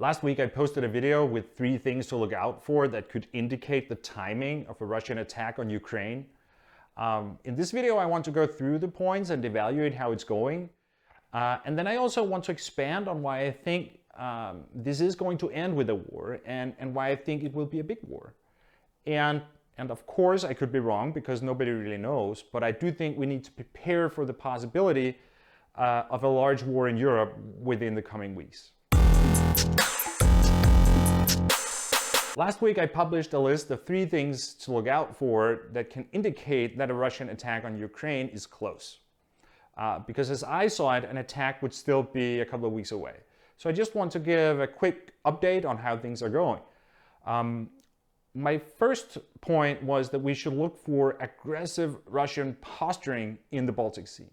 Last week I posted a video with 3 things to look out for that could indicate the timing of a Russian attack on Ukraine. In this video I want to go through the points and evaluate how it's going. And then I also want to expand on why I think this is going to end with a war and why I think it will be a big war. And of course I could be wrong because nobody really knows, but I do think we need to prepare for the possibility of a large war in Europe within the coming weeks. Last week I published a list of 3 things to look out for that can indicate that a Russian attack on Ukraine is close. Because as I saw it, an attack would still be a couple of weeks away. So I just want to give a quick update on how things are going. My first point was that we should look for aggressive Russian posturing in the Baltic Sea.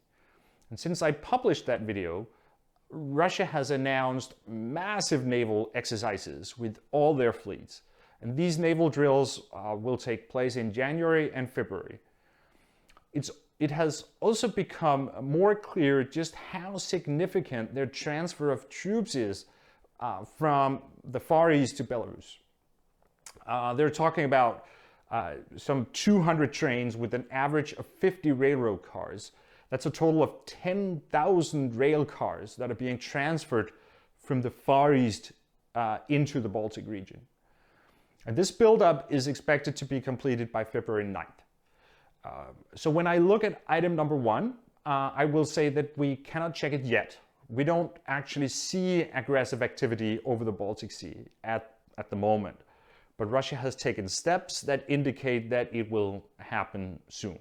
And since I published that video, Russia has announced massive naval exercises with all their fleets. And these naval drills will take place in January and February. It has also become more clear just how significant their transfer of troops is from the Far East to Belarus. They're talking about some 200 trains with an average of 50 railroad cars. That's a total of 10,000 rail cars that are being transferred from the Far East into the Baltic region. And this buildup is expected to be completed by February 9th. So when I look at item number 1, I will say that we cannot check it yet. We don't actually see aggressive activity over the Baltic Sea at the moment. But Russia has taken steps that indicate that it will happen soon.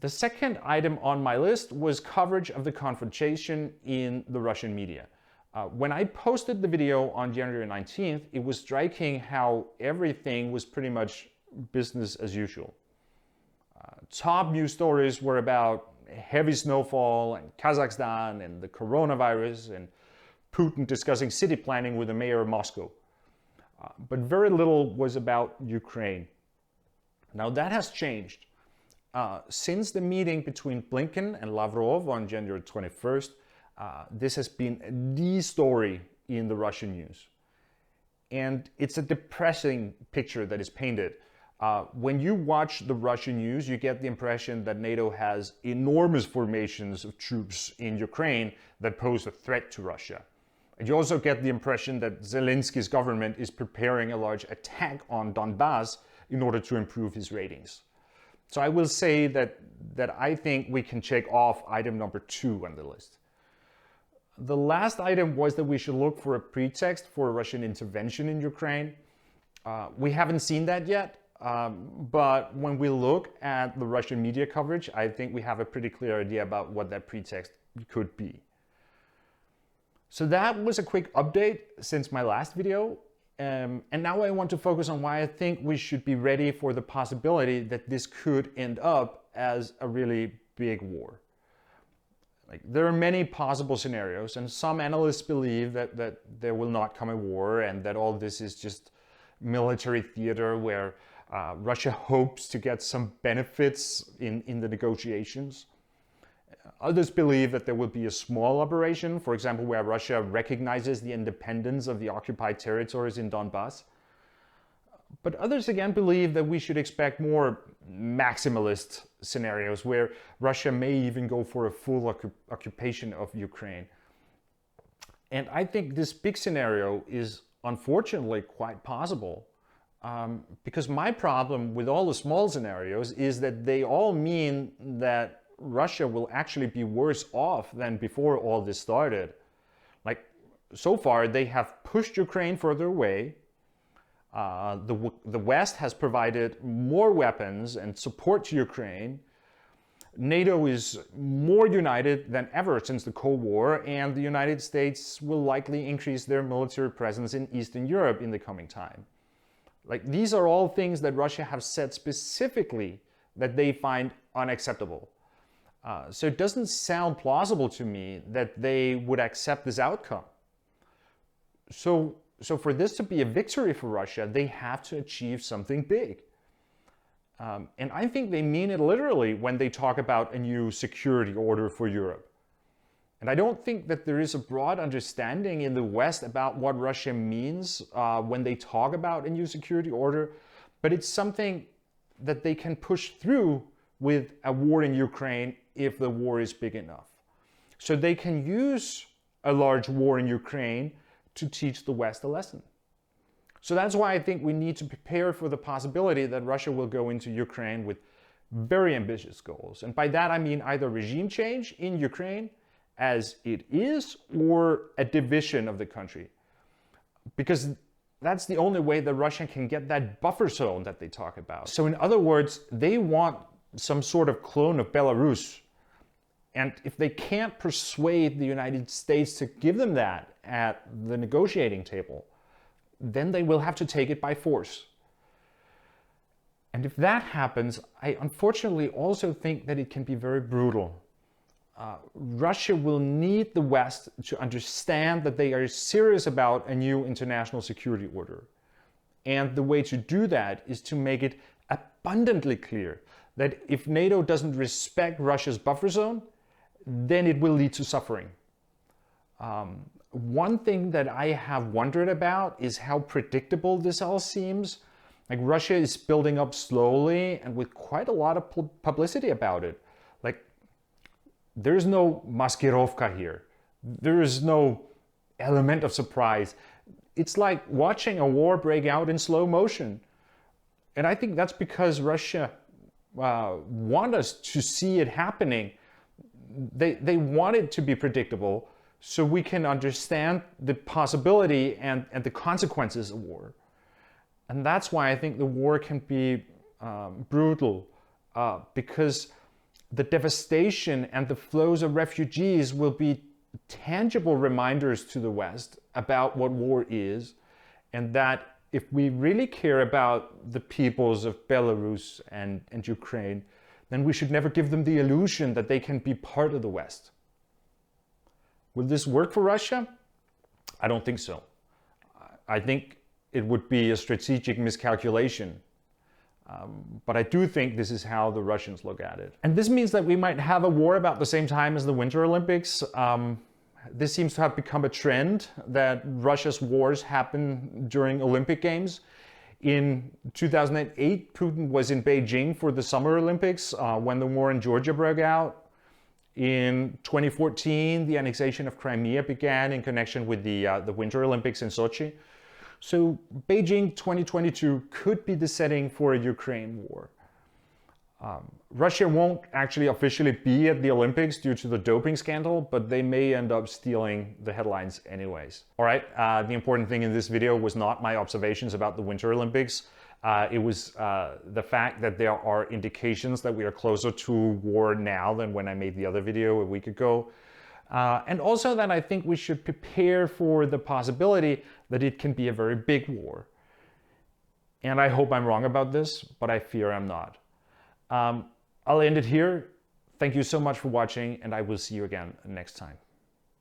The second item on my list was coverage of the confrontation in the Russian media. When I posted the video on January 19th, it was striking how everything was pretty much business as usual. Top news stories were about heavy snowfall and Kazakhstan and the coronavirus and Putin discussing city planning with the mayor of Moscow. But very little was about Ukraine. Now that has changed. Since the meeting between Blinken and Lavrov on January 21st, this has been the story in the Russian news. And it's a depressing picture that is painted. When you watch the Russian news, you get the impression that NATO has enormous formations of troops in Ukraine that pose a threat to Russia. And you also get the impression that Zelensky's government is preparing a large attack on Donbass in order to improve his ratings. So I will say that I think we can check off item number 2 on the list. The last item was that we should look for a pretext for a Russian intervention in Ukraine. We haven't seen that yet, but when we look at the Russian media coverage, I think we have a pretty clear idea about what that pretext could be. So that was a quick update since my last video. And now I want to focus on why I think we should be ready for the possibility that this could end up as a really big war. There are many possible scenarios, and some analysts believe that there will not come a war and that all this is just military theater where Russia hopes to get some benefits in the negotiations. Others believe that there will be a small operation, for example, where Russia recognizes the independence of the occupied territories in Donbass. But others again believe that we should expect more maximalist scenarios where Russia may even go for a full occupation of Ukraine. And I think this big scenario is unfortunately quite possible. Because my problem with all the small scenarios is that they all mean that Russia will actually be worse off than before all this started. So far, they have pushed Ukraine further away. The West has provided more weapons and support to Ukraine. NATO is more united than ever since the Cold War, and the United States will likely increase their military presence in Eastern Europe in the coming time. These are all things that Russia have said specifically that they find unacceptable. So it doesn't sound plausible to me that they would accept this outcome. So for this to be a victory for Russia, they have to achieve something big. And I think they mean it literally when they talk about a new security order for Europe. And I don't think that there is a broad understanding in the West about what Russia means when they talk about a new security order, but it's something that they can push through with a war in Ukraine if the war is big enough. So they can use a large war in Ukraine to teach the West a lesson. So that's why I think we need to prepare for the possibility that Russia will go into Ukraine with very ambitious goals. And by that I mean either regime change in Ukraine as it is, or a division of the country. Because that's the only way that Russia can get that buffer zone that they talk about. So in other words, they want some sort of clone of Belarus. And if they can't persuade the United States to give them that at the negotiating table, then they will have to take it by force. And if that happens, I unfortunately also think that it can be very brutal. Russia will need the West to understand that they are serious about a new international security order. And the way to do that is to make it abundantly clear that if NATO doesn't respect Russia's buffer zone, then it will lead to suffering. One thing that I have wondered about is how predictable this all seems. Like, Russia is building up slowly and with quite a lot of publicity about it. Like, there's no maskirovka here. There is no element of surprise. It's like watching a war break out in slow motion. And I think that's because Russia want us to see it happening. They want it to be predictable so we can understand the possibility and the consequences of war. And that's why I think the war can be brutal, because the devastation and the flows of refugees will be tangible reminders to the West about what war is, and that if we really care about the peoples of Belarus and Ukraine, then we should never give them the illusion that they can be part of the West. Will this work for Russia? I don't think so. I think it would be a strategic miscalculation. But I do think this is how the Russians look at it. And this means that we might have a war about the same time as the Winter Olympics. This seems to have become a trend that Russia's wars happen during Olympic Games. In 2008, Putin was in Beijing for the Summer Olympics when the war in Georgia broke out. In 2014, the annexation of Crimea began in connection with the Winter Olympics in Sochi. So Beijing 2022 could be the setting for a Ukraine war. Russia won't actually officially be at the Olympics due to the doping scandal, but they may end up stealing the headlines anyways. All right, the important thing in this video was not my observations about the Winter Olympics. It was the fact that there are indications that we are closer to war now than when I made the other video a week ago. And also that I think we should prepare for the possibility that it can be a very big war. And I hope I'm wrong about this, but I fear I'm not. I'll end it here. Thank you so much for watching, and I will see you again next time.